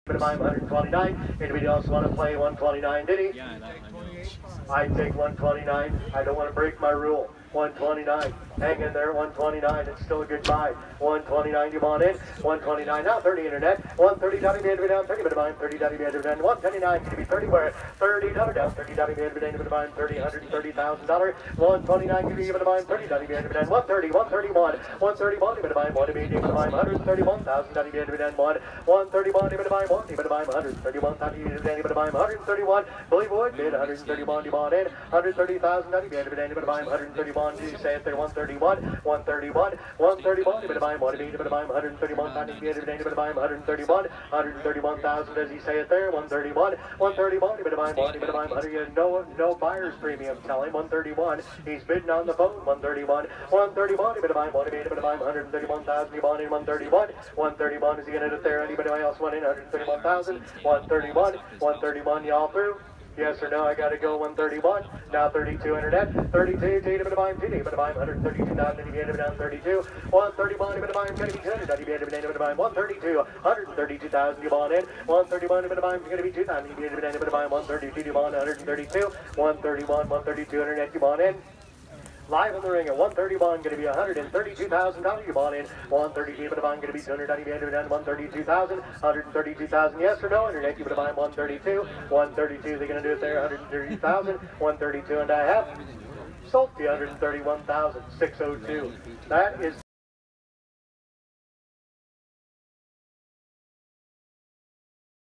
129. Anybody else want to play 129, did he? Yeah, I take 129. I don't want to break my rule. 129. Hang in there, 129. It's still a good buy. 129, you want in? 129, now 30 internet. 130, Dottie Band down, 30 bit of mine, 30 Dottie Band down, 129, going to be 30 where? $30 down, 30 Dottie Band down, bit of mine, $130,000. 129, going to be bit of mine, 30 Dottie Band down, 130, 131, 131, bit of mine, 1 bit of mine, 131,000 Dottie Band down, 131, bit of mine, 1 bit of mine, 131, Dottie Band down, 131, believe would bid 131, you want in? 130,000 Dottie Band down, bit of mine, 131, do you say it there? 131, 131, 131, bit of mine, 1 bit of mine, 131, Dottie Band down, bit of mine, 131, 131,000, does he say it there? 131, 131, bit of mine, 1 bit of mine, no buyer's premium, tell him 131, he's bidding on the phone, 131, 131, bit of mine, 1 bit of mine, 131,000, you want in? 131, 131, is he going to hit it there? Anybody else want in? 131,000, 131, 131, y'all through? Yes or no? I got to go 131. Now 32 internet. 32. T to bit of mine. T to bit of mine. 132,000. Bit of down 32. 131. Bit of mine. Going to be 200. Bit of mine. 132. 132,000. You want in? 131. Bit of mine. Going to be 2,000. Bit of mine. 132. You want 132. 131. 132 internet. You want in? Live in the ring at 131, going to be $132,000. You bought in 132, but I'm going to be 290, 132,000, 132,000. Yes or no? Internet, you would buy 132, 132. They're going to do it there, 130,000, 132 and a half. Sold 131,602. That is